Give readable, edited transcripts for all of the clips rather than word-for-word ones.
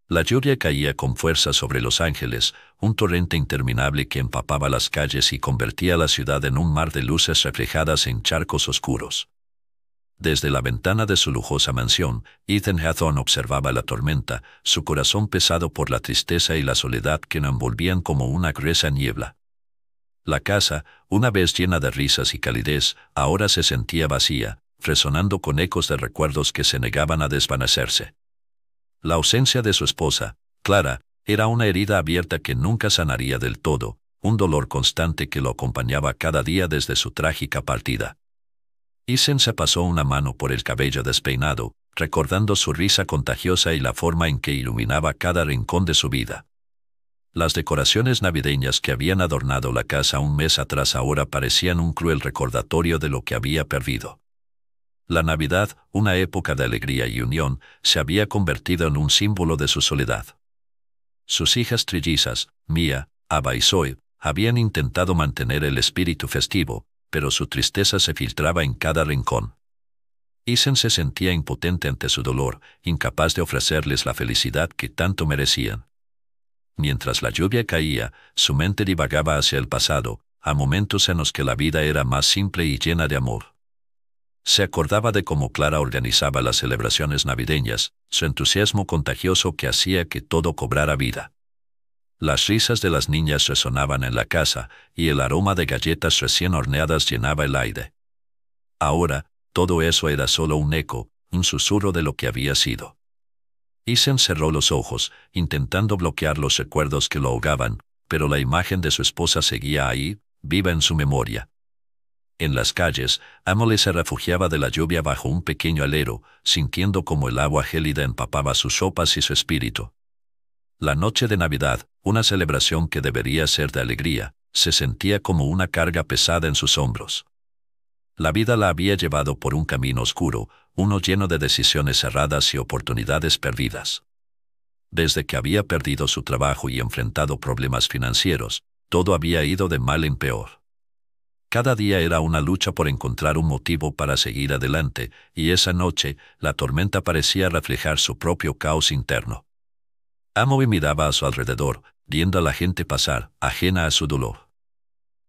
La lluvia caía con fuerza sobre Los Ángeles, un torrente interminable que empapaba las calles y convertía la ciudad en un mar de luces reflejadas en charcos oscuros. Desde la ventana de su lujosa mansión, Ethan Hathorne observaba la tormenta, su corazón pesado por la tristeza y la soledad que lo envolvían como una gruesa niebla. La casa, una vez llena de risas y calidez, ahora se sentía vacía, resonando con ecos de recuerdos que se negaban a desvanecerse. La ausencia de su esposa, Clara, era una herida abierta que nunca sanaría del todo, un dolor constante que lo acompañaba cada día desde su trágica partida. Ethan se pasó una mano por el cabello despeinado, recordando su risa contagiosa y la forma en que iluminaba cada rincón de su vida. Las decoraciones navideñas que habían adornado la casa un mes atrás ahora parecían un cruel recordatorio de lo que había perdido. La Navidad, una época de alegría y unión, se había convertido en un símbolo de su soledad. Sus hijas trillizas, Mia, Ava y Zoe, habían intentado mantener el espíritu festivo, pero su tristeza se filtraba en cada rincón. Ethan se sentía impotente ante su dolor, incapaz de ofrecerles la felicidad que tanto merecían. Mientras la lluvia caía, su mente divagaba hacia el pasado, a momentos en los que la vida era más simple y llena de amor. Se acordaba de cómo Clara organizaba las celebraciones navideñas, su entusiasmo contagioso que hacía que todo cobrara vida. Las risas de las niñas resonaban en la casa, y el aroma de galletas recién horneadas llenaba el aire. Ahora, todo eso era solo un eco, un susurro de lo que había sido. Ethan cerró los ojos, intentando bloquear los recuerdos que lo ahogaban, pero la imagen de su esposa seguía ahí, viva en su memoria. En las calles, Emily se refugiaba de la lluvia bajo un pequeño alero, sintiendo como el agua gélida empapaba sus ropas y su espíritu. La noche de Navidad, una celebración que debería ser de alegría, se sentía como una carga pesada en sus hombros. La vida la había llevado por un camino oscuro, uno lleno de decisiones erradas y oportunidades perdidas. Desde que había perdido su trabajo y enfrentado problemas financieros, todo había ido de mal en peor. Cada día era una lucha por encontrar un motivo para seguir adelante, y esa noche, la tormenta parecía reflejar su propio caos interno. Emily miraba a su alrededor, viendo a la gente pasar, ajena a su dolor.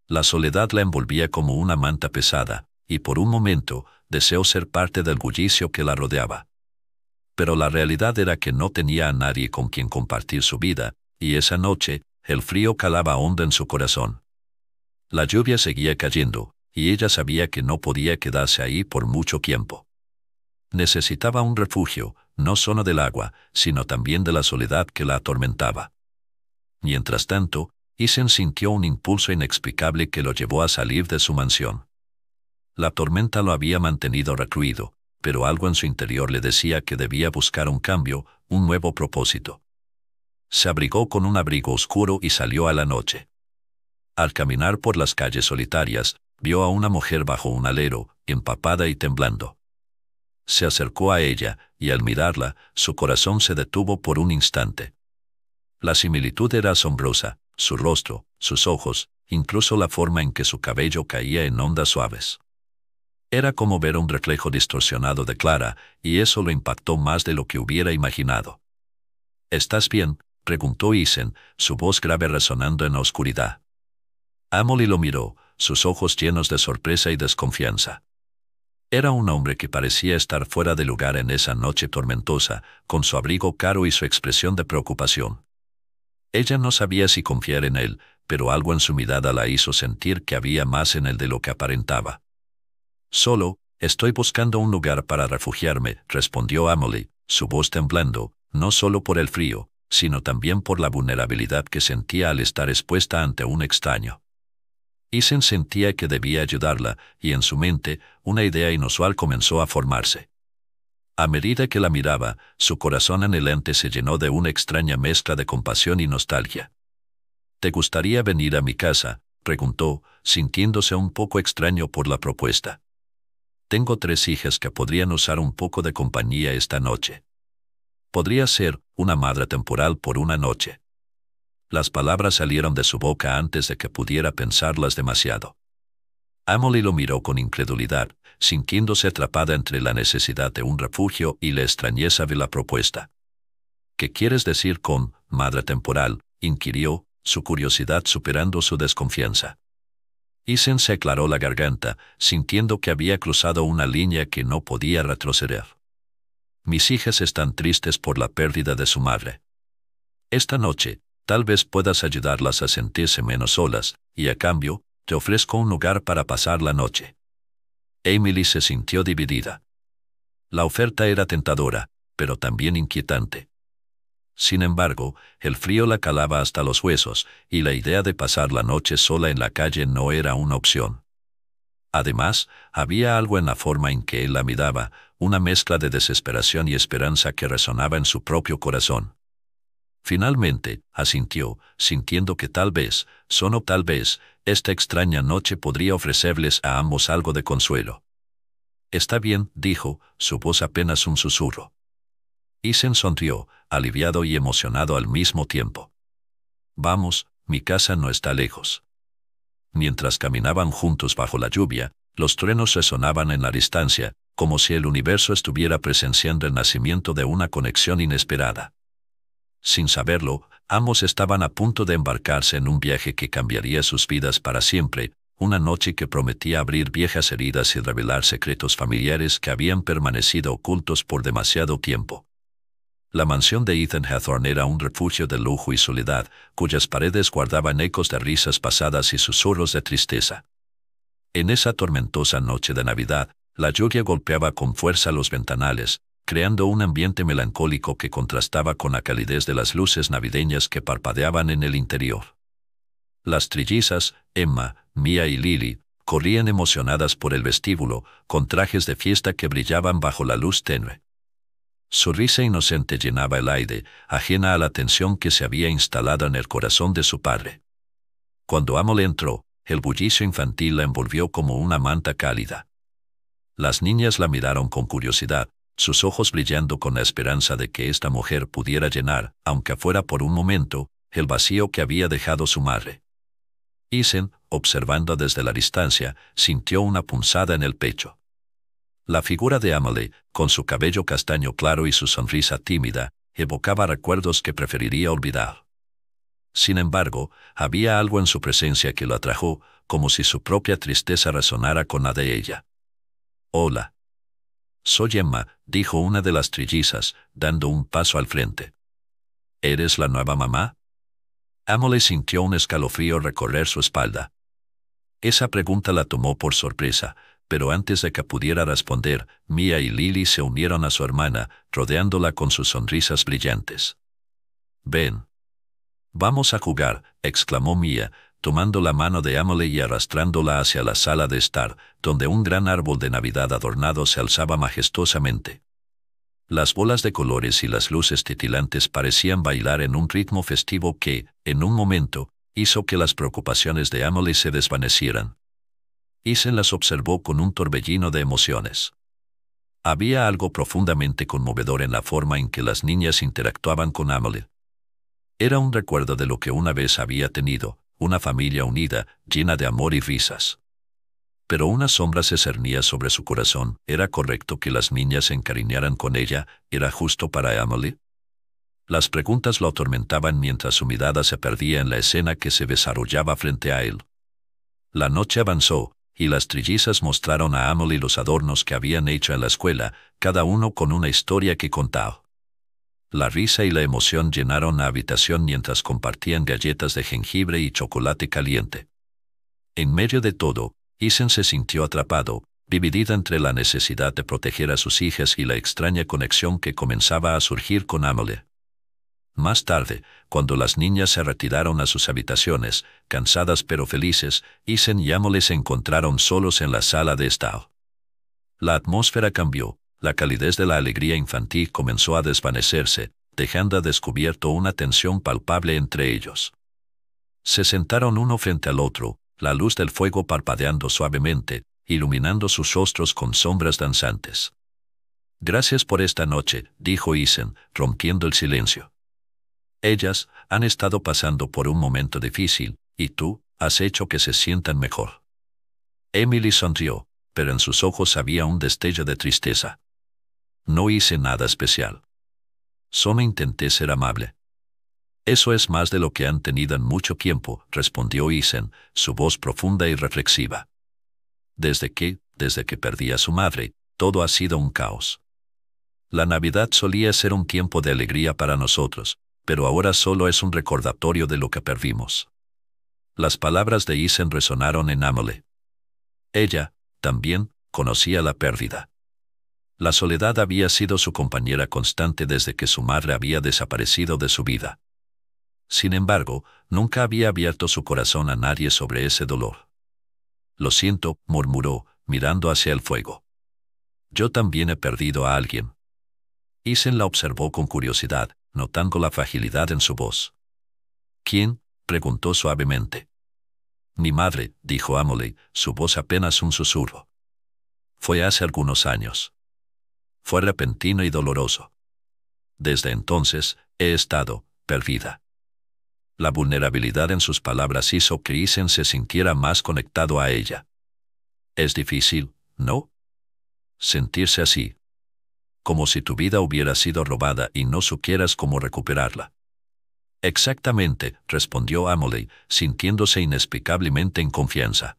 La soledad la envolvía como una manta pesada, y por un momento, deseó ser parte del bullicio que la rodeaba. Pero la realidad era que no tenía a nadie con quien compartir su vida, y esa noche, el frío calaba hondo en su corazón. La lluvia seguía cayendo, y ella sabía que no podía quedarse ahí por mucho tiempo. Necesitaba un refugio, no solo del agua, sino también de la soledad que la atormentaba. Mientras tanto, Ethan sintió un impulso inexplicable que lo llevó a salir de su mansión. La tormenta lo había mantenido recluido, pero algo en su interior le decía que debía buscar un cambio, un nuevo propósito. Se abrigó con un abrigo oscuro y salió a la noche. Al caminar por las calles solitarias, vio a una mujer bajo un alero, empapada y temblando. Se acercó a ella, y al mirarla, su corazón se detuvo por un instante. La similitud era asombrosa, su rostro, sus ojos, incluso la forma en que su cabello caía en ondas suaves. Era como ver un reflejo distorsionado de Clara, y eso lo impactó más de lo que hubiera imaginado. ¿Estás bien?, preguntó Ethan, su voz grave resonando en la oscuridad. Emily lo miró, sus ojos llenos de sorpresa y desconfianza. Era un hombre que parecía estar fuera de lugar en esa noche tormentosa, con su abrigo caro y su expresión de preocupación. Ella no sabía si confiar en él, pero algo en su mirada la hizo sentir que había más en él de lo que aparentaba. «Solo, estoy buscando un lugar para refugiarme», respondió Emily, su voz temblando, no solo por el frío, sino también por la vulnerabilidad que sentía al estar expuesta ante un extraño. Ethan sentía que debía ayudarla, y en su mente, una idea inusual comenzó a formarse. A medida que la miraba, su corazón anhelante se llenó de una extraña mezcla de compasión y nostalgia. «¿Te gustaría venir a mi casa?», preguntó, sintiéndose un poco extraño por la propuesta. «Tengo 3 hijas que podrían usar un poco de compañía esta noche. Podría ser una madre temporal por una noche». Las palabras salieron de su boca antes de que pudiera pensarlas demasiado. Emily lo miró con incredulidad, sintiéndose atrapada entre la necesidad de un refugio y la extrañeza de la propuesta. ¿Qué quieres decir con madre temporal?, inquirió, su curiosidad superando su desconfianza. Ethan se aclaró la garganta, sintiendo que había cruzado una línea que no podía retroceder. Mis hijas están tristes por la pérdida de su madre. Esta noche, tal vez puedas ayudarlas a sentirse menos solas, y a cambio, te ofrezco un lugar para pasar la noche. Emily se sintió dividida. La oferta era tentadora, pero también inquietante. Sin embargo, el frío la calaba hasta los huesos, y la idea de pasar la noche sola en la calle no era una opción. Además, había algo en la forma en que él la miraba, una mezcla de desesperación y esperanza que resonaba en su propio corazón. Finalmente, asintió, sintiendo que tal vez, solo tal vez, esta extraña noche podría ofrecerles a ambos algo de consuelo. Está bien, dijo, su voz apenas un susurro. Ethan sonrió, aliviado y emocionado al mismo tiempo. Vamos, mi casa no está lejos. Mientras caminaban juntos bajo la lluvia, los truenos resonaban en la distancia, como si el universo estuviera presenciando el nacimiento de una conexión inesperada. Sin saberlo, ambos estaban a punto de embarcarse en un viaje que cambiaría sus vidas para siempre, una noche que prometía abrir viejas heridas y revelar secretos familiares que habían permanecido ocultos por demasiado tiempo. La mansión de Ethan Hathorne era un refugio de lujo y soledad, cuyas paredes guardaban ecos de risas pasadas y susurros de tristeza. En esa tormentosa noche de Navidad, la lluvia golpeaba con fuerza los ventanales, creando un ambiente melancólico que contrastaba con la calidez de las luces navideñas que parpadeaban en el interior. Las trillizas, Emma, Mia y Lily, corrían emocionadas por el vestíbulo, con trajes de fiesta que brillaban bajo la luz tenue. Su risa inocente llenaba el aire, ajena a la tensión que se había instalado en el corazón de su padre. Cuando Emily entró, el bullicio infantil la envolvió como una manta cálida. Las niñas la miraron con curiosidad, sus ojos brillando con la esperanza de que esta mujer pudiera llenar, aunque fuera por un momento, el vacío que había dejado su madre. Ethan, observando desde la distancia, sintió una punzada en el pecho. La figura de Emily, con su cabello castaño claro y su sonrisa tímida, evocaba recuerdos que preferiría olvidar. Sin embargo, había algo en su presencia que lo atrajo, como si su propia tristeza resonara con la de ella. «Hola. Soy Emma», dijo una de las trillizas, dando un paso al frente. «¿Eres la nueva mamá?» Emily sintió un escalofrío recorrer su espalda. Esa pregunta la tomó por sorpresa, pero antes de que pudiera responder, Mia y Lily se unieron a su hermana, rodeándola con sus sonrisas brillantes. «Ven. Vamos a jugar», exclamó Mia, tomando la mano de Emily y arrastrándola hacia la sala de estar, donde un gran árbol de Navidad adornado se alzaba majestuosamente. Las bolas de colores y las luces titilantes parecían bailar en un ritmo festivo que, en un momento, hizo que las preocupaciones de Emily se desvanecieran. Ethan las observó con un torbellino de emociones. Había algo profundamente conmovedor en la forma en que las niñas interactuaban con Emily. Era un recuerdo de lo que una vez había tenido, una familia unida, llena de amor y risas. Pero una sombra se cernía sobre su corazón. ¿Era correcto que las niñas se encariñaran con ella? ¿Era justo para Emily? Las preguntas lo atormentaban mientras su mirada se perdía en la escena que se desarrollaba frente a él. La noche avanzó, y las trillizas mostraron a Emily los adornos que habían hecho en la escuela, cada uno con una historia que contar. La risa y la emoción llenaron la habitación mientras compartían galletas de jengibre y chocolate caliente. En medio de todo, Ethan se sintió atrapado, dividida entre la necesidad de proteger a sus hijas y la extraña conexión que comenzaba a surgir con Emily. Más tarde, cuando las niñas se retiraron a sus habitaciones, cansadas pero felices, Ethan y Emily se encontraron solos en la sala de estar. La atmósfera cambió, la calidez de la alegría infantil comenzó a desvanecerse, dejando a descubierto una tensión palpable entre ellos. Se sentaron uno frente al otro, la luz del fuego parpadeando suavemente, iluminando sus rostros con sombras danzantes. «Gracias por esta noche», dijo Ethan, rompiendo el silencio. «Ellas han estado pasando por un momento difícil, y tú has hecho que se sientan mejor». Emily sonrió, pero en sus ojos había un destello de tristeza. «No hice nada especial. Solo intenté ser amable. Eso es más de lo que han tenido en mucho tiempo, respondió Isen, su voz profunda y reflexiva. Desde que perdí a su madre, todo ha sido un caos. La Navidad solía ser un tiempo de alegría para nosotros, pero ahora solo es un recordatorio de lo que perdimos. Las palabras de Isen resonaron en Amelie. Ella, también, conocía la pérdida. La soledad había sido su compañera constante desde que su madre había desaparecido de su vida. Sin embargo, nunca había abierto su corazón a nadie sobre ese dolor. Lo siento, murmuró, mirando hacia el fuego. Yo también he perdido a alguien. Isen la observó con curiosidad, notando la fragilidad en su voz. ¿Quién?, preguntó suavemente. Mi madre, dijo Amelie, su voz apenas un susurro. Fue hace algunos años. Fue repentino y doloroso. Desde entonces, he estado perdida. La vulnerabilidad en sus palabras hizo que Isen se sintiera más conectado a ella. Es difícil, ¿no? Sentirse así. Como si tu vida hubiera sido robada y no supieras cómo recuperarla. Exactamente, respondió Amelie, sintiéndose inexplicablemente en confianza.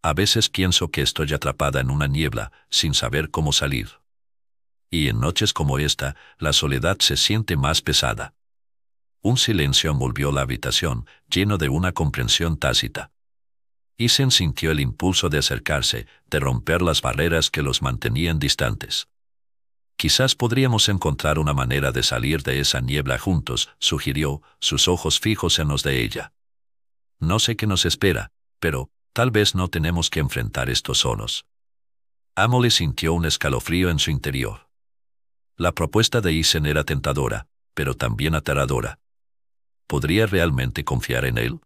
A veces pienso que estoy atrapada en una niebla, sin saber cómo salir. Y en noches como esta, la soledad se siente más pesada. Un silencio envolvió la habitación, lleno de una comprensión tácita. Isen sintió el impulso de acercarse, de romper las barreras que los mantenían distantes. Quizás podríamos encontrar una manera de salir de esa niebla juntos, sugirió, sus ojos fijos en los de ella. No sé qué nos espera, pero tal vez no tenemos que enfrentar esto solos. Amelie sintió un escalofrío en su interior. La propuesta de Isen era tentadora, pero también aterradora. ¿Podría realmente confiar en él?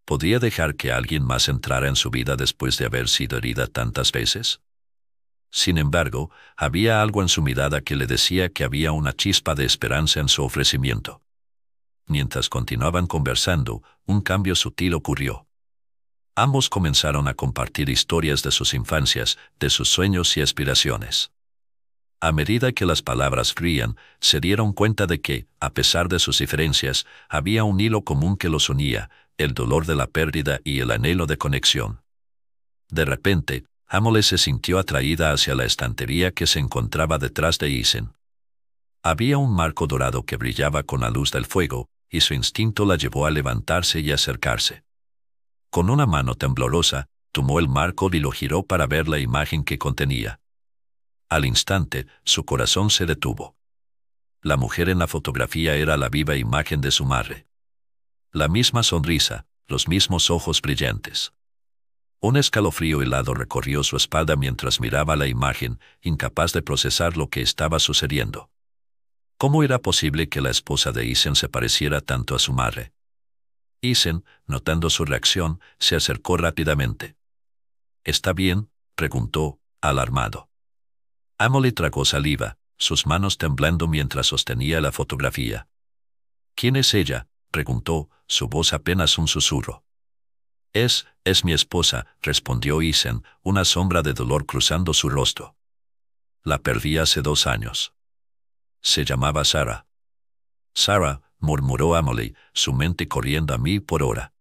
¿Podría dejar que alguien más entrara en su vida después de haber sido herida tantas veces? Sin embargo, había algo en su mirada que le decía que había una chispa de esperanza en su ofrecimiento. Mientras continuaban conversando, un cambio sutil ocurrió. Ambos comenzaron a compartir historias de sus infancias, de sus sueños y aspiraciones. A medida que las palabras fluían, se dieron cuenta de que, a pesar de sus diferencias, había un hilo común que los unía, el dolor de la pérdida y el anhelo de conexión. De repente, Amelie se sintió atraída hacia la estantería que se encontraba detrás de Isen. Había un marco dorado que brillaba con la luz del fuego, y su instinto la llevó a levantarse y acercarse. Con una mano temblorosa, tomó el marco y lo giró para ver la imagen que contenía. Al instante, su corazón se detuvo. La mujer en la fotografía era la viva imagen de su madre. La misma sonrisa, los mismos ojos brillantes. Un escalofrío helado recorrió su espalda mientras miraba la imagen, incapaz de procesar lo que estaba sucediendo. ¿Cómo era posible que la esposa de Isen se pareciera tanto a su madre? Isen, notando su reacción, se acercó rápidamente. ¿Está bien?, preguntó, alarmado. Amelie tragó saliva, sus manos temblando mientras sostenía la fotografía. ¿Quién es ella?, preguntó, su voz apenas un susurro. Es mi esposa, respondió Isen, una sombra de dolor cruzando su rostro. La perdí hace 2 años. Se llamaba Sarah. Sarah, murmuró Amelie, su mente corriendo a 1000 por hora.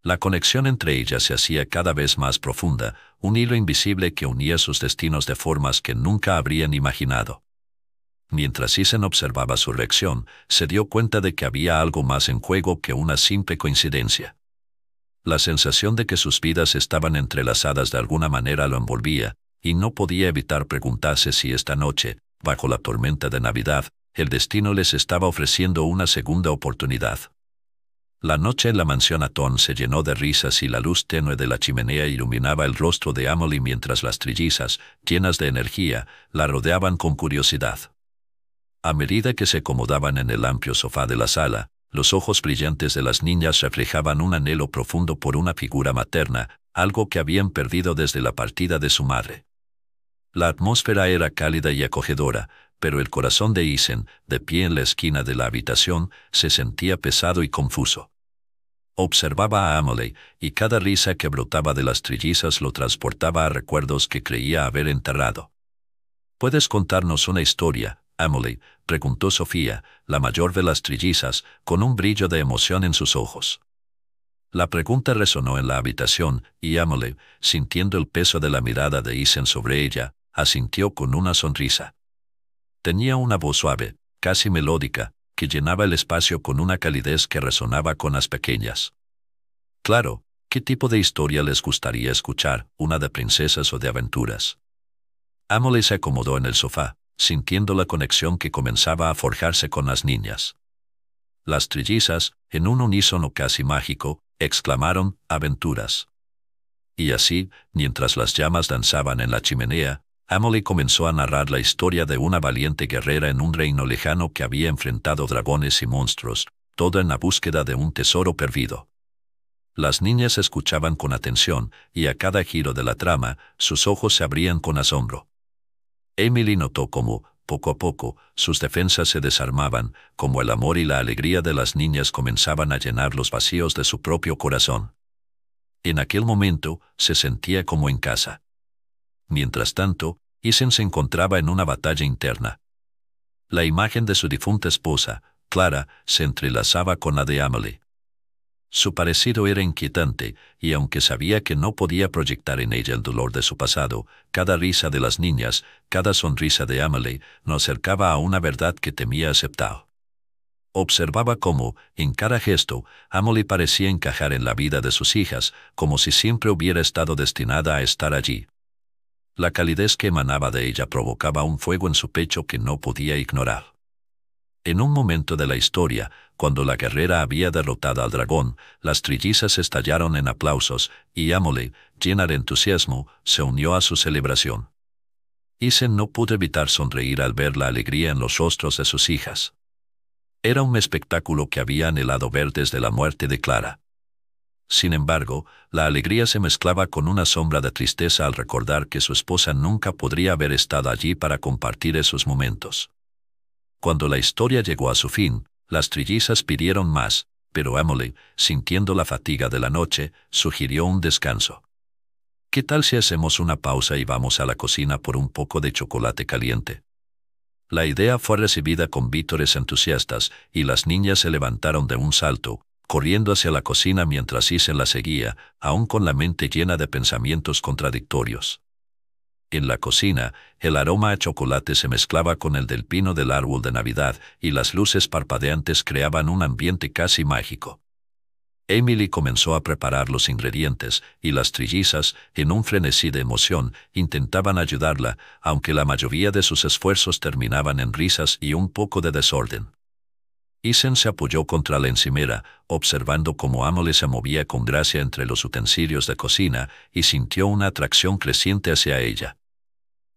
La conexión entre ellas se hacía cada vez más profunda, un hilo invisible que unía sus destinos de formas que nunca habrían imaginado. Mientras Isen observaba su reacción, se dio cuenta de que había algo más en juego que una simple coincidencia. La sensación de que sus vidas estaban entrelazadas de alguna manera lo envolvía, y no podía evitar preguntarse si esta noche, bajo la tormenta de Navidad, el destino les estaba ofreciendo una segunda oportunidad. La noche en la mansión Atón se llenó de risas y la luz tenue de la chimenea iluminaba el rostro de Amelie mientras las trillizas, llenas de energía, la rodeaban con curiosidad. A medida que se acomodaban en el amplio sofá de la sala, los ojos brillantes de las niñas reflejaban un anhelo profundo por una figura materna, algo que habían perdido desde la partida de su madre. La atmósfera era cálida y acogedora, pero el corazón de Isen, de pie en la esquina de la habitación, se sentía pesado y confuso. Observaba a Amelie, y cada risa que brotaba de las trillizas lo transportaba a recuerdos que creía haber enterrado. «¿Puedes contarnos una historia?», Emily?, preguntó Sofía, la mayor de las trillizas, con un brillo de emoción en sus ojos. La pregunta resonó en la habitación, y Emily, sintiendo el peso de la mirada de Ethan sobre ella, asintió con una sonrisa. Tenía una voz suave, casi melódica, que llenaba el espacio con una calidez que resonaba con las pequeñas. Claro, ¿qué tipo de historia les gustaría escuchar, una de princesas o de aventuras? Emily se acomodó en el sofá, sintiendo la conexión que comenzaba a forjarse con las niñas. Las trillizas, en un unísono casi mágico, exclamaron, «aventuras». Y así, mientras las llamas danzaban en la chimenea, Emily comenzó a narrar la historia de una valiente guerrera en un reino lejano que había enfrentado dragones y monstruos, todo en la búsqueda de un tesoro perdido. Las niñas escuchaban con atención, y a cada giro de la trama, sus ojos se abrían con asombro. Emily notó cómo, poco a poco, sus defensas se desarmaban, como el amor y la alegría de las niñas comenzaban a llenar los vacíos de su propio corazón. En aquel momento, se sentía como en casa. Mientras tanto, Ethan se encontraba en una batalla interna. La imagen de su difunta esposa, Clara, se entrelazaba con la de Emily. Su parecido era inquietante, y aunque sabía que no podía proyectar en ella el dolor de su pasado, cada risa de las niñas, cada sonrisa de Emily, nos acercaba a una verdad que temía aceptar. Observaba cómo, en cada gesto, Emily parecía encajar en la vida de sus hijas, como si siempre hubiera estado destinada a estar allí. La calidez que emanaba de ella provocaba un fuego en su pecho que no podía ignorar. En un momento de la historia, cuando la guerrera había derrotado al dragón, las trillizas estallaron en aplausos, y Emily, llena de entusiasmo, se unió a su celebración. Ethan no pudo evitar sonreír al ver la alegría en los rostros de sus hijas. Era un espectáculo que había anhelado ver desde la muerte de Clara. Sin embargo, la alegría se mezclaba con una sombra de tristeza al recordar que su esposa nunca podría haber estado allí para compartir esos momentos. Cuando la historia llegó a su fin, las trillizas pidieron más, pero Emily, sintiendo la fatiga de la noche, sugirió un descanso. «¿Qué tal si hacemos una pausa y vamos a la cocina por un poco de chocolate caliente?» La idea fue recibida con vítores entusiastas, y las niñas se levantaron de un salto, corriendo hacia la cocina mientras Ethan la seguía, aún con la mente llena de pensamientos contradictorios. En la cocina, el aroma a chocolate se mezclaba con el del pino del árbol de Navidad, y las luces parpadeantes creaban un ambiente casi mágico. Emily comenzó a preparar los ingredientes, y las trillizas, en un frenesí de emoción, intentaban ayudarla, aunque la mayoría de sus esfuerzos terminaban en risas y un poco de desorden. Ethan se apoyó contra la encimera, observando cómo Emily se movía con gracia entre los utensilios de cocina, y sintió una atracción creciente hacia ella.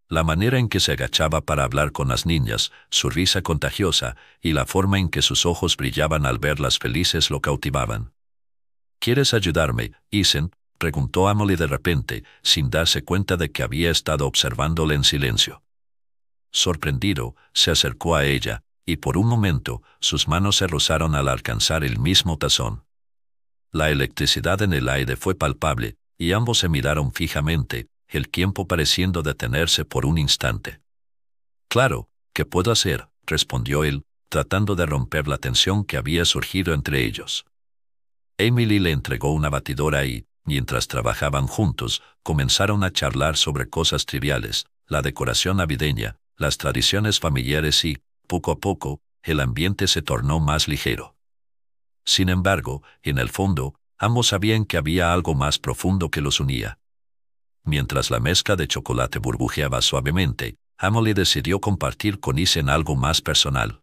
La manera en que se agachaba para hablar con las niñas, su risa contagiosa, y la forma en que sus ojos brillaban al verlas felices lo cautivaban. «¿Quieres ayudarme, Ethan?», preguntó Emily de repente, sin darse cuenta de que había estado observándole en silencio. Sorprendido, se acercó a ella, y por un momento, sus manos se rozaron al alcanzar el mismo tazón. La electricidad en el aire fue palpable, y ambos se miraron fijamente, el tiempo pareciendo detenerse por un instante. «Claro, ¿qué puedo hacer?», respondió él, tratando de romper la tensión que había surgido entre ellos. Emily le entregó una batidora y, mientras trabajaban juntos, comenzaron a charlar sobre cosas triviales, la decoración navideña, las tradiciones familiares y, poco a poco, el ambiente se tornó más ligero. Sin embargo, en el fondo, ambos sabían que había algo más profundo que los unía. Mientras la mezcla de chocolate burbujeaba suavemente, Emily decidió compartir con Ethan algo más personal.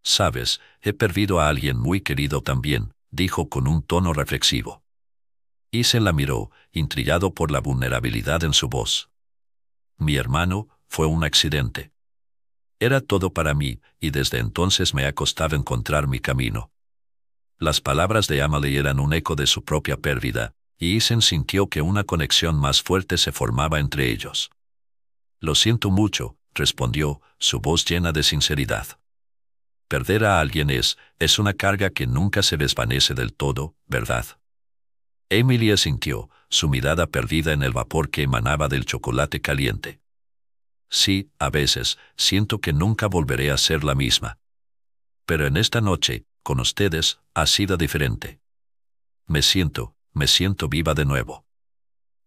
«Sabes, he perdido a alguien muy querido también», dijo con un tono reflexivo. Ethan la miró, intrigado por la vulnerabilidad en su voz. «Mi hermano, fue un accidente. Era todo para mí, y desde entonces me ha costado encontrar mi camino». Las palabras de Emily eran un eco de su propia pérdida, y Ethan sintió que una conexión más fuerte se formaba entre ellos. «Lo siento mucho», respondió, su voz llena de sinceridad. Perder a alguien es una carga que nunca se desvanece del todo, ¿verdad? Emily asintió, su mirada perdida en el vapor que emanaba del chocolate caliente. Sí, a veces, siento que nunca volveré a ser la misma. Pero en esta noche, con ustedes, ha sido diferente. Me siento viva de nuevo.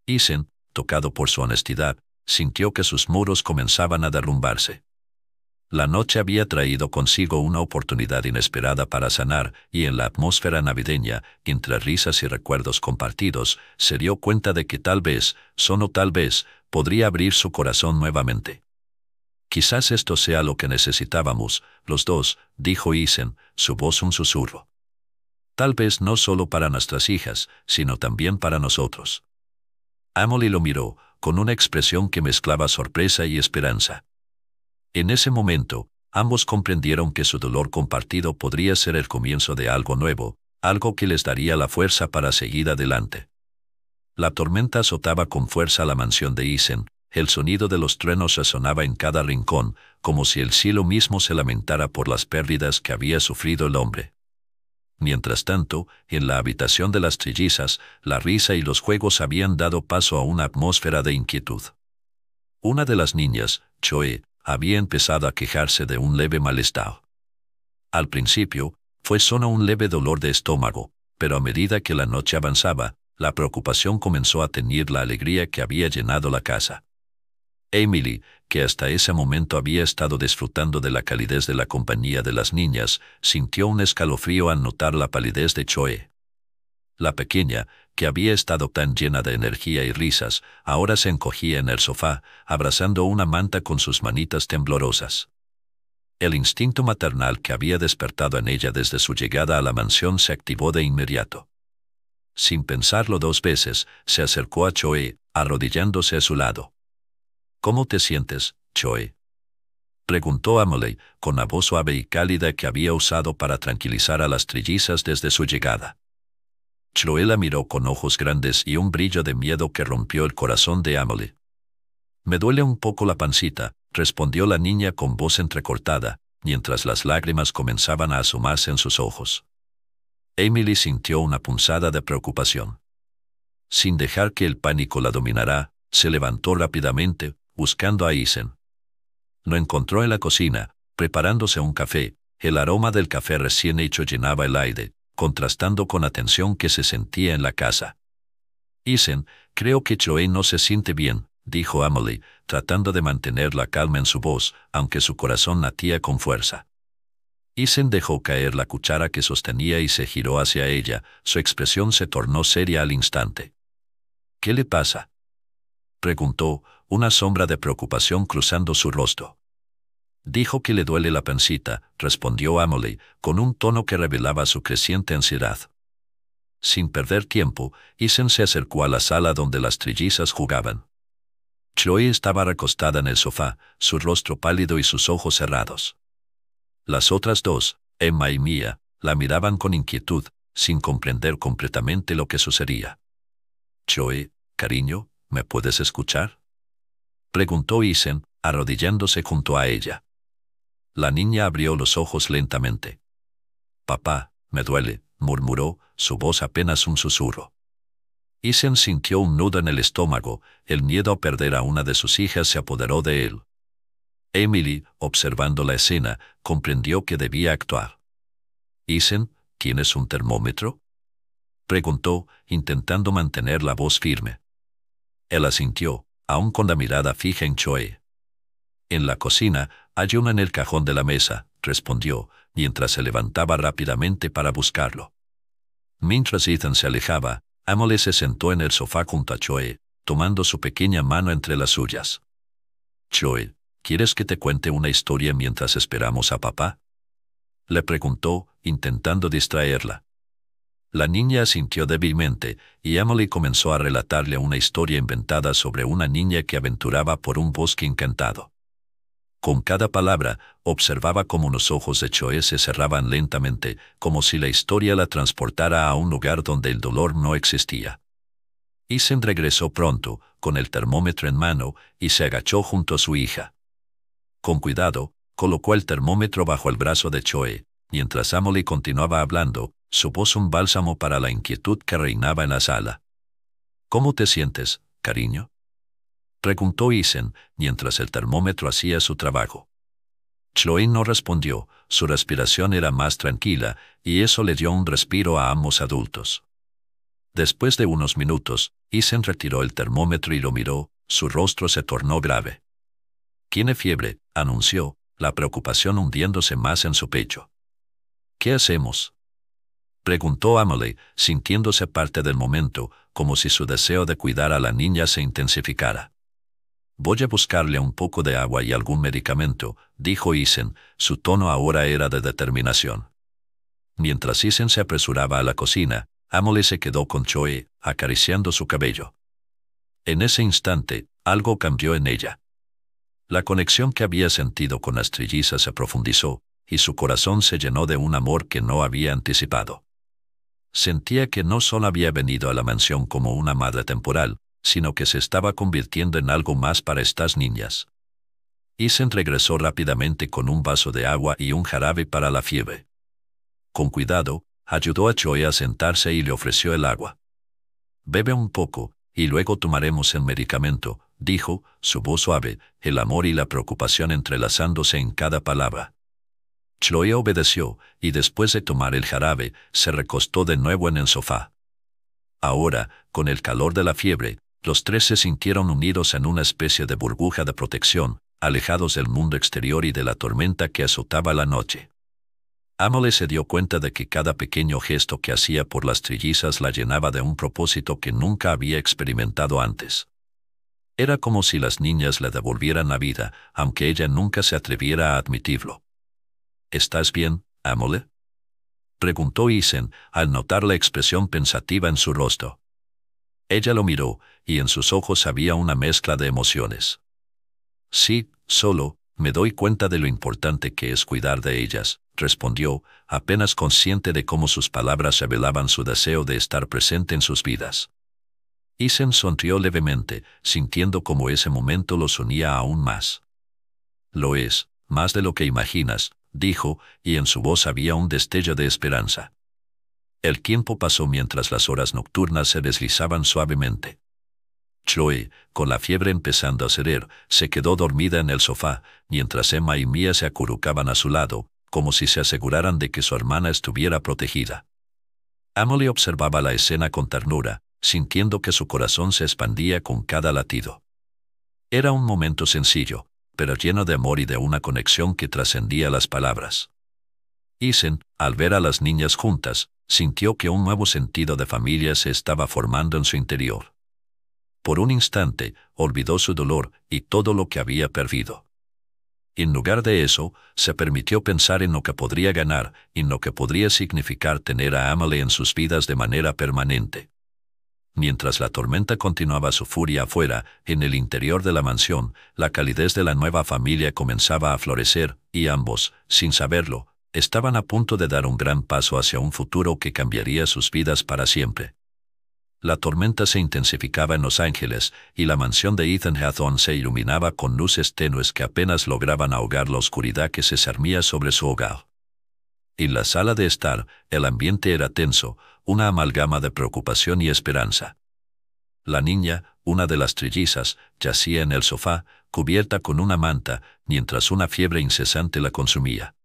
Isen, tocado por su honestidad, sintió que sus muros comenzaban a derrumbarse. La noche había traído consigo una oportunidad inesperada para sanar, y en la atmósfera navideña, entre risas y recuerdos compartidos, se dio cuenta de que tal vez, solo tal vez, podría abrir su corazón nuevamente. Quizás esto sea lo que necesitábamos, los dos, dijo Isen, su voz un susurro. Tal vez no solo para nuestras hijas, sino también para nosotros. Emily lo miró, con una expresión que mezclaba sorpresa y esperanza. En ese momento, ambos comprendieron que su dolor compartido podría ser el comienzo de algo nuevo, algo que les daría la fuerza para seguir adelante. La tormenta azotaba con fuerza la mansión de Isen, el sonido de los truenos resonaba en cada rincón, como si el cielo mismo se lamentara por las pérdidas que había sufrido el hombre. Mientras tanto, en la habitación de las trillizas, la risa y los juegos habían dado paso a una atmósfera de inquietud. Una de las niñas, Choe, había empezado a quejarse de un leve malestar. Al principio, fue solo un leve dolor de estómago, pero a medida que la noche avanzaba, la preocupación comenzó a teñir la alegría que había llenado la casa. Emily, que hasta ese momento había estado disfrutando de la calidez de la compañía de las niñas, sintió un escalofrío al notar la palidez de Choe. La pequeña, que había estado tan llena de energía y risas, ahora se encogía en el sofá, abrazando una manta con sus manitas temblorosas. El instinto maternal que había despertado en ella desde su llegada a la mansión se activó de inmediato. Sin pensarlo dos veces, se acercó a Choe, arrodillándose a su lado. ¿Cómo te sientes, Choe?, preguntó Emily, con la voz suave y cálida que había usado para tranquilizar a las trillizas desde su llegada. Choe la miró con ojos grandes y un brillo de miedo que rompió el corazón de Emily. Me duele un poco la pancita, respondió la niña con voz entrecortada, mientras las lágrimas comenzaban a asomarse en sus ojos. Emily sintió una punzada de preocupación. Sin dejar que el pánico la dominara, se levantó rápidamente, buscando a Isen. Lo encontró en la cocina, preparándose un café. El aroma del café recién hecho llenaba el aire, contrastando con la tensión que se sentía en la casa. Isen, creo que Choe no se siente bien, dijo Emily, tratando de mantener la calma en su voz, aunque su corazón latía con fuerza. Isen dejó caer la cuchara que sostenía y se giró hacia ella, su expresión se tornó seria al instante. ¿Qué le pasa?, preguntó, una sombra de preocupación cruzando su rostro. Dijo que le duele la pancita, respondió Emily, con un tono que revelaba su creciente ansiedad. Sin perder tiempo, Isen se acercó a la sala donde las trillizas jugaban. Choe estaba recostada en el sofá, su rostro pálido y sus ojos cerrados. Las otras dos, Emma y Mia, la miraban con inquietud, sin comprender completamente lo que sucedía. Choe, cariño, ¿me puedes escuchar?, preguntó Isen, arrodillándose junto a ella. La niña abrió los ojos lentamente. Papá, me duele, murmuró, su voz apenas un susurro. Isen sintió un nudo en el estómago, el miedo a perder a una de sus hijas se apoderó de él. Emily, observando la escena, comprendió que debía actuar. Isen, ¿tienes un termómetro?, preguntó, intentando mantener la voz firme. Él asintió, aún con la mirada fija en Choe. En la cocina, hay uno en el cajón de la mesa, respondió, mientras se levantaba rápidamente para buscarlo. Mientras Ethan se alejaba, Emily se sentó en el sofá junto a Choe, tomando su pequeña mano entre las suyas. Choe, ¿quieres que te cuente una historia mientras esperamos a papá?, le preguntó, intentando distraerla. La niña asintió débilmente, y Emily comenzó a relatarle una historia inventada sobre una niña que aventuraba por un bosque encantado. Con cada palabra, observaba cómo los ojos de Choe se cerraban lentamente, como si la historia la transportara a un lugar donde el dolor no existía. Isen regresó pronto, con el termómetro en mano, y se agachó junto a su hija. Con cuidado, colocó el termómetro bajo el brazo de Choe, mientras Emily continuaba hablando, su voz un bálsamo para la inquietud que reinaba en la sala. ¿Cómo te sientes, cariño?, Preguntó Isen, mientras el termómetro hacía su trabajo. Chloe no respondió, su respiración era más tranquila, y eso le dio un respiro a ambos adultos. Después de unos minutos, Isen retiró el termómetro y lo miró, su rostro se tornó grave. «Tiene fiebre», anunció, la preocupación hundiéndose más en su pecho. «¿Qué hacemos?», preguntó Amelie, sintiéndose parte del momento, como si su deseo de cuidar a la niña se intensificara. «Voy a buscarle un poco de agua y algún medicamento», dijo Isen, su tono ahora era de determinación. Mientras Isen se apresuraba a la cocina, Amelie se quedó con Chloe, acariciando su cabello. En ese instante, algo cambió en ella. La conexión que había sentido con las trillizas se profundizó, y su corazón se llenó de un amor que no había anticipado. Sentía que no solo había venido a la mansión como una madre temporal, sino que se estaba convirtiendo en algo más para estas niñas. Isen regresó rápidamente con un vaso de agua y un jarabe para la fiebre. Con cuidado, ayudó a Chloe a sentarse y le ofreció el agua. «Bebe un poco, y luego tomaremos el medicamento», dijo, su voz suave, el amor y la preocupación entrelazándose en cada palabra. Chloe obedeció, y después de tomar el jarabe, se recostó de nuevo en el sofá. Ahora, con el calor de la fiebre, los tres se sintieron unidos en una especie de burbuja de protección, alejados del mundo exterior y de la tormenta que azotaba la noche. Amelie se dio cuenta de que cada pequeño gesto que hacía por las trillizas la llenaba de un propósito que nunca había experimentado antes. Era como si las niñas le devolvieran la vida, aunque ella nunca se atreviera a admitirlo. «¿Estás bien, Amelie?», preguntó Isen, al notar la expresión pensativa en su rostro. Ella lo miró, y en sus ojos había una mezcla de emociones. «Sí, solo me doy cuenta de lo importante que es cuidar de ellas», respondió, apenas consciente de cómo sus palabras revelaban su deseo de estar presente en sus vidas. Isen sonrió levemente, sintiendo cómo ese momento los unía aún más. «Lo es, más de lo que imaginas», dijo, y en su voz había un destello de esperanza. El tiempo pasó mientras las horas nocturnas se deslizaban suavemente. Chloe, con la fiebre empezando a ceder, se quedó dormida en el sofá, mientras Emma y Mia se acurrucaban a su lado, como si se aseguraran de que su hermana estuviera protegida. Amelie observaba la escena con ternura, sintiendo que su corazón se expandía con cada latido. Era un momento sencillo, pero lleno de amor y de una conexión que trascendía las palabras. Isen, al ver a las niñas juntas, sintió que un nuevo sentido de familia se estaba formando en su interior. Por un instante, olvidó su dolor y todo lo que había perdido. En lugar de eso, se permitió pensar en lo que podría ganar, en lo que podría significar tener a Amelie en sus vidas de manera permanente. Mientras la tormenta continuaba su furia afuera, en el interior de la mansión, la calidez de la nueva familia comenzaba a florecer, y ambos, sin saberlo, estaban a punto de dar un gran paso hacia un futuro que cambiaría sus vidas para siempre. La tormenta se intensificaba en Los Ángeles, y la mansión de Ethan Hathorne se iluminaba con luces tenues que apenas lograban ahogar la oscuridad que se cernía sobre su hogar. En la sala de estar, el ambiente era tenso, una amalgama de preocupación y esperanza. La niña, una de las trillizas, yacía en el sofá, cubierta con una manta, mientras una fiebre incesante la consumía.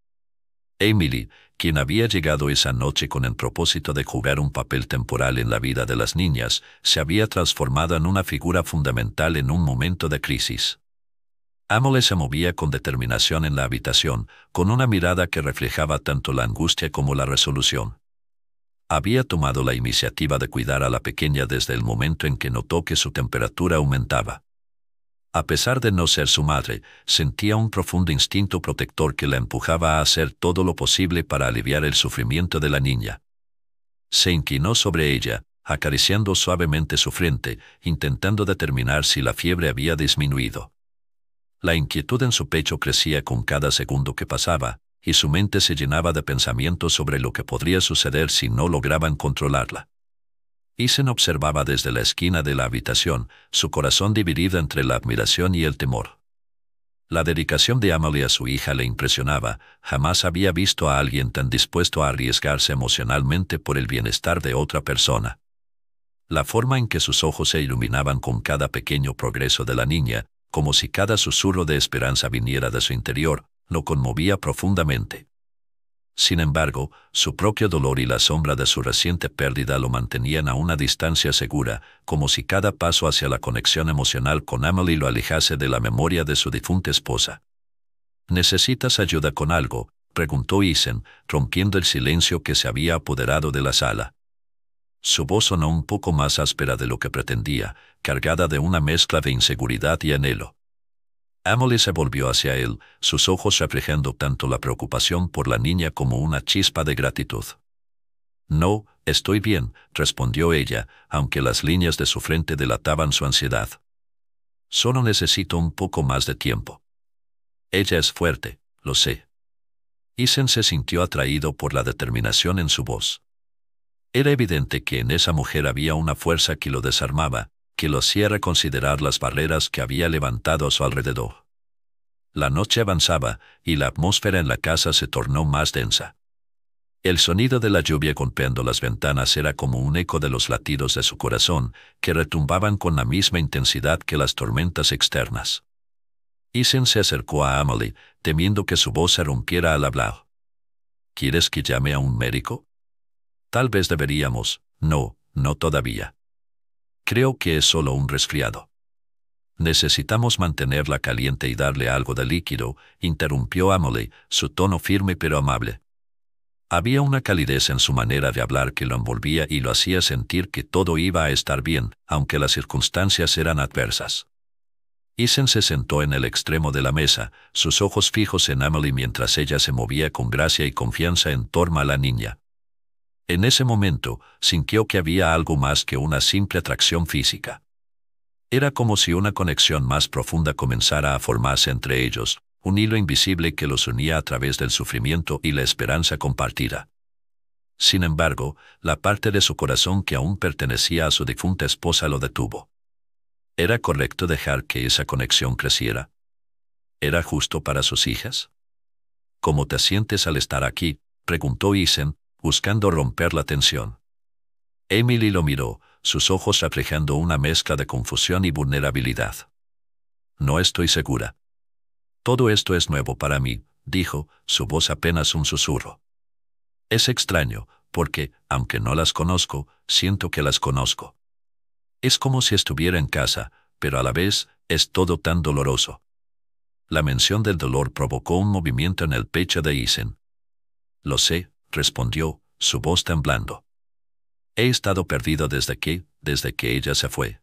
Emily, quien había llegado esa noche con el propósito de jugar un papel temporal en la vida de las niñas, se había transformado en una figura fundamental en un momento de crisis. Amelie se movía con determinación en la habitación, con una mirada que reflejaba tanto la angustia como la resolución. Había tomado la iniciativa de cuidar a la pequeña desde el momento en que notó que su temperatura aumentaba. A pesar de no ser su madre, sentía un profundo instinto protector que la empujaba a hacer todo lo posible para aliviar el sufrimiento de la niña. Se inclinó sobre ella, acariciando suavemente su frente, intentando determinar si la fiebre había disminuido. La inquietud en su pecho crecía con cada segundo que pasaba, y su mente se llenaba de pensamientos sobre lo que podría suceder si no lograban controlarla. Isen observaba desde la esquina de la habitación, su corazón dividido entre la admiración y el temor. La dedicación de Amelie a su hija le impresionaba, jamás había visto a alguien tan dispuesto a arriesgarse emocionalmente por el bienestar de otra persona. La forma en que sus ojos se iluminaban con cada pequeño progreso de la niña, como si cada susurro de esperanza viniera de su interior, lo conmovía profundamente. Sin embargo, su propio dolor y la sombra de su reciente pérdida lo mantenían a una distancia segura, como si cada paso hacia la conexión emocional con Emily lo alejase de la memoria de su difunta esposa. ¿Necesitas ayuda con algo?, preguntó Ethan, rompiendo el silencio que se había apoderado de la sala. Su voz sonó un poco más áspera de lo que pretendía, cargada de una mezcla de inseguridad y anhelo. Emily se volvió hacia él, sus ojos reflejando tanto la preocupación por la niña como una chispa de gratitud. No, estoy bien, respondió ella, aunque las líneas de su frente delataban su ansiedad. Solo necesito un poco más de tiempo. Ella es fuerte, lo sé. Ethan se sintió atraído por la determinación en su voz. Era evidente que en esa mujer había una fuerza que lo desarmaba, que lo hacía reconsiderar las barreras que había levantado a su alrededor. La noche avanzaba, y la atmósfera en la casa se tornó más densa. El sonido de la lluvia golpeando las ventanas era como un eco de los latidos de su corazón, que retumbaban con la misma intensidad que las tormentas externas. Ethan se acercó a Emily, temiendo que su voz se rompiera al hablar. ¿Quieres que llame a un médico? Tal vez deberíamos. No, no todavía. Creo que es solo un resfriado. Necesitamos mantenerla caliente y darle algo de líquido, interrumpió Emily, su tono firme pero amable. Había una calidez en su manera de hablar que lo envolvía y lo hacía sentir que todo iba a estar bien, aunque las circunstancias eran adversas. Ethan se sentó en el extremo de la mesa, sus ojos fijos en Emily mientras ella se movía con gracia y confianza en torno a la niña. En ese momento, sintió que había algo más que una simple atracción física. Era como si una conexión más profunda comenzara a formarse entre ellos, un hilo invisible que los unía a través del sufrimiento y la esperanza compartida. Sin embargo, la parte de su corazón que aún pertenecía a su difunta esposa lo detuvo. ¿Era correcto dejar que esa conexión creciera? ¿Era justo para sus hijas? ¿Cómo te sientes al estar aquí?, preguntó Ethan, buscando romper la tensión. Emily lo miró, sus ojos reflejando una mezcla de confusión y vulnerabilidad. No estoy segura. Todo esto es nuevo para mí, dijo, su voz apenas un susurro. Es extraño, porque, aunque no las conozco, siento que las conozco. Es como si estuviera en casa, pero a la vez, es todo tan doloroso. La mención del dolor provocó un movimiento en el pecho de Ethan. Lo sé, respondió, su voz temblando. He estado perdido desde que ella se fue.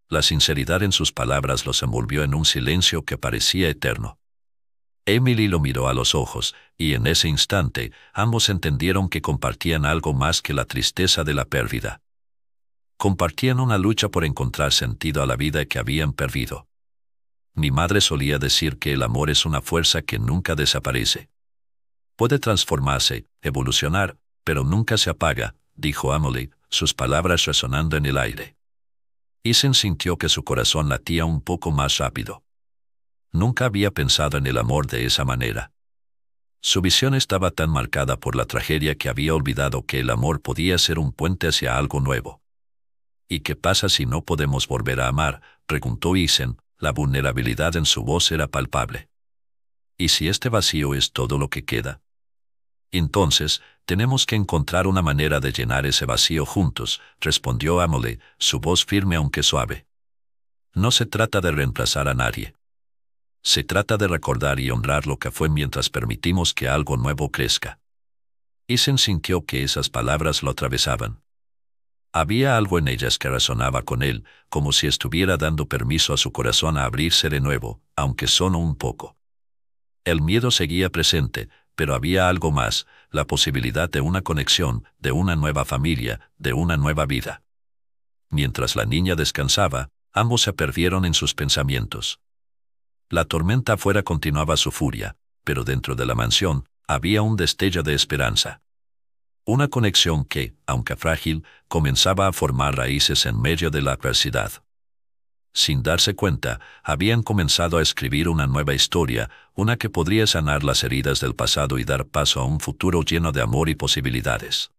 La sinceridad en sus palabras los envolvió en un silencio que parecía eterno. Emily lo miró a los ojos, y en ese instante, ambos entendieron que compartían algo más que la tristeza de la pérdida. Compartían una lucha por encontrar sentido a la vida que habían perdido. Mi madre solía decir que el amor es una fuerza que nunca desaparece. Puede transformarse, evolucionar, pero nunca se apaga, dijo Emily, sus palabras resonando en el aire. Ethan sintió que su corazón latía un poco más rápido. Nunca había pensado en el amor de esa manera. Su visión estaba tan marcada por la tragedia que había olvidado que el amor podía ser un puente hacia algo nuevo. ¿Y qué pasa si no podemos volver a amar?, preguntó Ethan, la vulnerabilidad en su voz era palpable. ¿Y si este vacío es todo lo que queda? Entonces, tenemos que encontrar una manera de llenar ese vacío juntos, respondió Emily, su voz firme aunque suave. No se trata de reemplazar a nadie. Se trata de recordar y honrar lo que fue mientras permitimos que algo nuevo crezca. Ethan sintió que esas palabras lo atravesaban. Había algo en ellas que resonaba con él, como si estuviera dando permiso a su corazón a abrirse de nuevo, aunque solo un poco. El miedo seguía presente, pero había algo más, la posibilidad de una conexión, de una nueva familia, de una nueva vida. Mientras la niña descansaba, ambos se perdieron en sus pensamientos. La tormenta afuera continuaba su furia, pero dentro de la mansión había un destello de esperanza. Una conexión que, aunque frágil, comenzaba a formar raíces en medio de la adversidad. Sin darse cuenta, habían comenzado a escribir una nueva historia, una que podría sanar las heridas del pasado y dar paso a un futuro lleno de amor y posibilidades.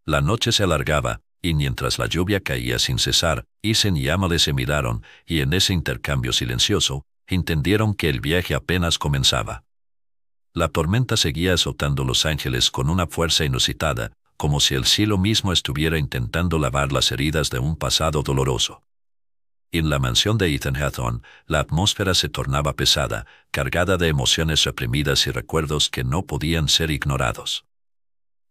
La noche se alargaba, y mientras la lluvia caía sin cesar, Ethan y Emily se miraron, y en ese intercambio silencioso, entendieron que el viaje apenas comenzaba. La tormenta seguía azotando Los Ángeles con una fuerza inusitada, como si el cielo mismo estuviera intentando lavar las heridas de un pasado doloroso. En la mansión de Ethan Hathorne, la atmósfera se tornaba pesada, cargada de emociones reprimidas y recuerdos que no podían ser ignorados.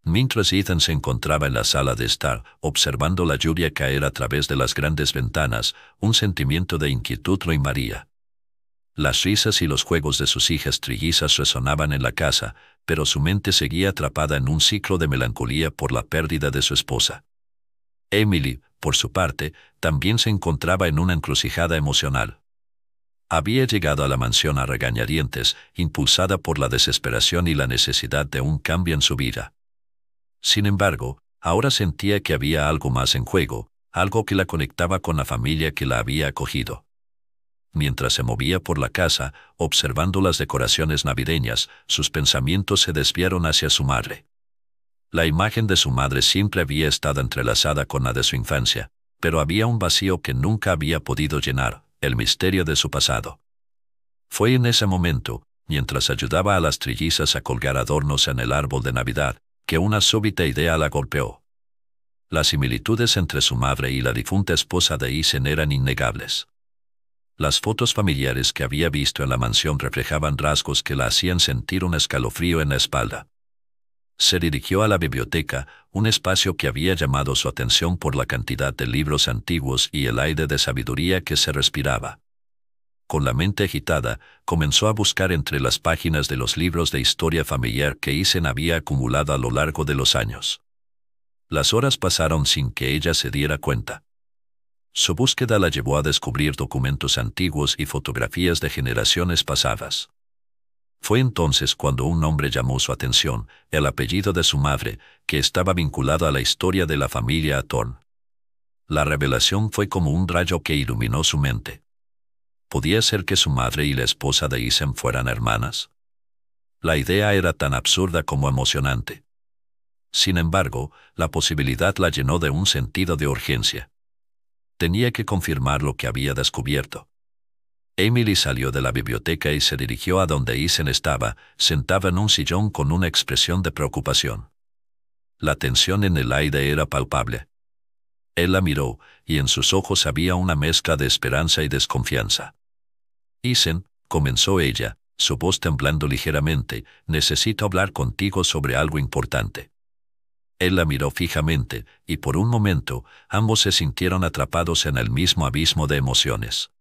Mientras Ethan se encontraba en la sala de estar, observando la lluvia caer a través de las grandes ventanas, un sentimiento de inquietud lo invadía. Las risas y los juegos de sus hijas trillizas resonaban en la casa, pero su mente seguía atrapada en un ciclo de melancolía por la pérdida de su esposa. Emily, por su parte, también se encontraba en una encrucijada emocional. Había llegado a la mansión a regañadientes, impulsada por la desesperación y la necesidad de un cambio en su vida. Sin embargo, ahora sentía que había algo más en juego, algo que la conectaba con la familia que la había acogido. Mientras se movía por la casa, observando las decoraciones navideñas, sus pensamientos se desviaron hacia su madre. La imagen de su madre siempre había estado entrelazada con la de su infancia, pero había un vacío que nunca había podido llenar, el misterio de su pasado. Fue en ese momento, mientras ayudaba a las trillizas a colgar adornos en el árbol de Navidad, que una súbita idea la golpeó. Las similitudes entre su madre y la difunta esposa de Ethan eran innegables. Las fotos familiares que había visto en la mansión reflejaban rasgos que la hacían sentir un escalofrío en la espalda. Se dirigió a la biblioteca, un espacio que había llamado su atención por la cantidad de libros antiguos y el aire de sabiduría que se respiraba. Con la mente agitada, comenzó a buscar entre las páginas de los libros de historia familiar que Ethan había acumulado a lo largo de los años. Las horas pasaron sin que ella se diera cuenta. Su búsqueda la llevó a descubrir documentos antiguos y fotografías de generaciones pasadas. Fue entonces cuando un nombre llamó su atención, el apellido de su madre, que estaba vinculado a la historia de la familia Hathorne. La revelación fue como un rayo que iluminó su mente. ¿Podía ser que su madre y la esposa de Ethan fueran hermanas? La idea era tan absurda como emocionante. Sin embargo, la posibilidad la llenó de un sentido de urgencia. Tenía que confirmar lo que había descubierto. Emily salió de la biblioteca y se dirigió a donde Ethan estaba, sentado en un sillón con una expresión de preocupación. La tensión en el aire era palpable. Él la miró, y en sus ojos había una mezcla de esperanza y desconfianza. Ethan, comenzó ella, su voz temblando ligeramente, necesito hablar contigo sobre algo importante. Él la miró fijamente, y por un momento, ambos se sintieron atrapados en el mismo abismo de emociones.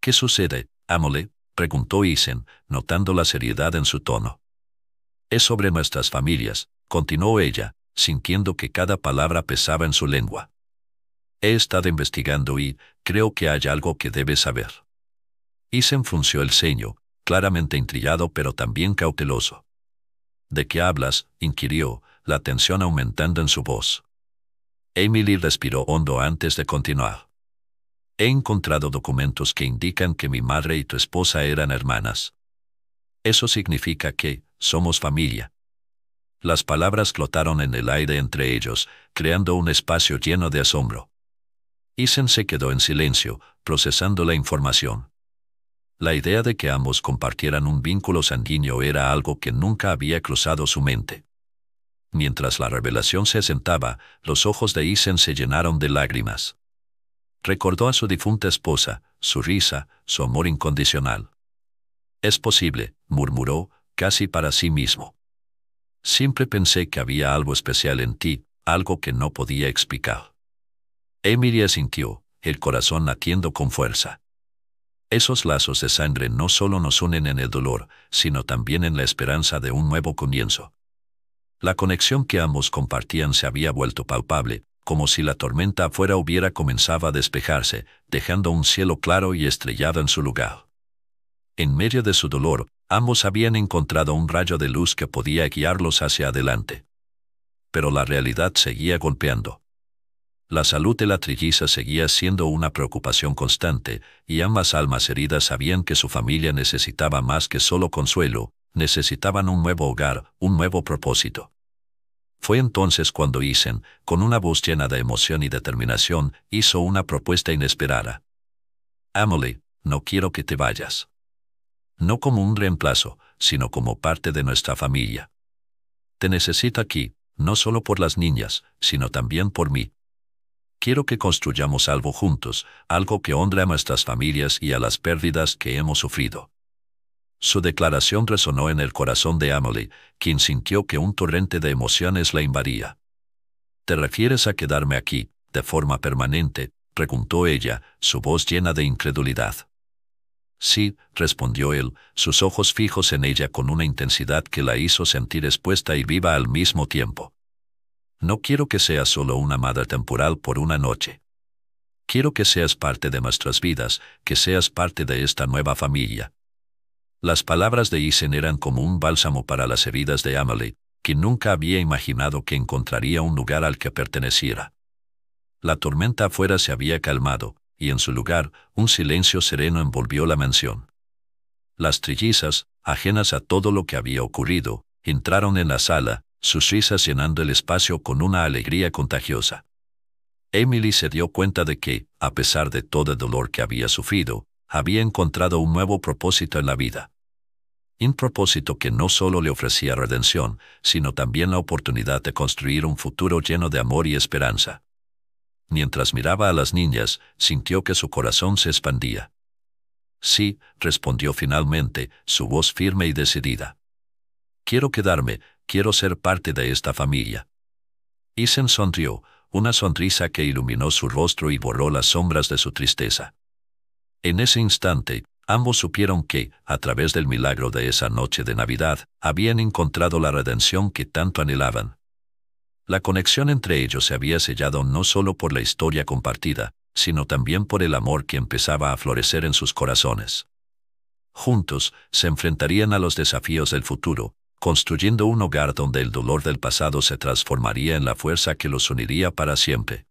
¿Qué sucede, Emily?, preguntó Ethan, notando la seriedad en su tono. Es sobre nuestras familias, continuó ella, sintiendo que cada palabra pesaba en su lengua. He estado investigando y creo que hay algo que debes saber. Ethan frunció el ceño, claramente intrigado pero también cauteloso. ¿De qué hablas?, inquirió, la tensión aumentando en su voz. Emily respiró hondo antes de continuar. He encontrado documentos que indican que mi madre y tu esposa eran hermanas. Eso significa que somos familia. Las palabras flotaron en el aire entre ellos, creando un espacio lleno de asombro. Ethan se quedó en silencio, procesando la información. La idea de que ambos compartieran un vínculo sanguíneo era algo que nunca había cruzado su mente. Mientras la revelación se asentaba, los ojos de Ethan se llenaron de lágrimas. Recordó a su difunta esposa, su risa, su amor incondicional. Es posible, murmuró, casi para sí mismo. Siempre pensé que había algo especial en ti, algo que no podía explicar. Emily asintió, el corazón latiendo con fuerza. Esos lazos de sangre no solo nos unen en el dolor, sino también en la esperanza de un nuevo comienzo. La conexión que ambos compartían se había vuelto palpable, como si la tormenta afuera hubiera comenzado a despejarse, dejando un cielo claro y estrellado en su lugar. En medio de su dolor, ambos habían encontrado un rayo de luz que podía guiarlos hacia adelante. Pero la realidad seguía golpeando. La salud de la trilliza seguía siendo una preocupación constante, y ambas almas heridas sabían que su familia necesitaba más que solo consuelo, necesitaban un nuevo hogar, un nuevo propósito. Fue entonces cuando Ethan, con una voz llena de emoción y determinación, hizo una propuesta inesperada. Emily, no quiero que te vayas. No como un reemplazo, sino como parte de nuestra familia. Te necesito aquí, no solo por las niñas, sino también por mí. Quiero que construyamos algo juntos, algo que honre a nuestras familias y a las pérdidas que hemos sufrido. Su declaración resonó en el corazón de Emily, quien sintió que un torrente de emociones la invadía. ¿Te refieres a quedarme aquí, de forma permanente?, preguntó ella, su voz llena de incredulidad. Sí, respondió él, sus ojos fijos en ella con una intensidad que la hizo sentir expuesta y viva al mismo tiempo. No quiero que seas solo una madre temporal por una noche. Quiero que seas parte de nuestras vidas, que seas parte de esta nueva familia. Las palabras de Ethan eran como un bálsamo para las heridas de Emily, quien nunca había imaginado que encontraría un lugar al que perteneciera. La tormenta afuera se había calmado, y en su lugar, un silencio sereno envolvió la mansión. Las trillizas, ajenas a todo lo que había ocurrido, entraron en la sala, sus risas llenando el espacio con una alegría contagiosa. Emily se dio cuenta de que, a pesar de todo el dolor que había sufrido, había encontrado un nuevo propósito en la vida. Un propósito que no solo le ofrecía redención, sino también la oportunidad de construir un futuro lleno de amor y esperanza. Mientras miraba a las niñas, sintió que su corazón se expandía. Sí, respondió finalmente, su voz firme y decidida. Quiero quedarme, quiero ser parte de esta familia. Ethan sonrió, una sonrisa que iluminó su rostro y borró las sombras de su tristeza. En ese instante, ambos supieron que, a través del milagro de esa noche de Navidad, habían encontrado la redención que tanto anhelaban. La conexión entre ellos se había sellado no solo por la historia compartida, sino también por el amor que empezaba a florecer en sus corazones. Juntos, se enfrentarían a los desafíos del futuro, construyendo un hogar donde el dolor del pasado se transformaría en la fuerza que los uniría para siempre.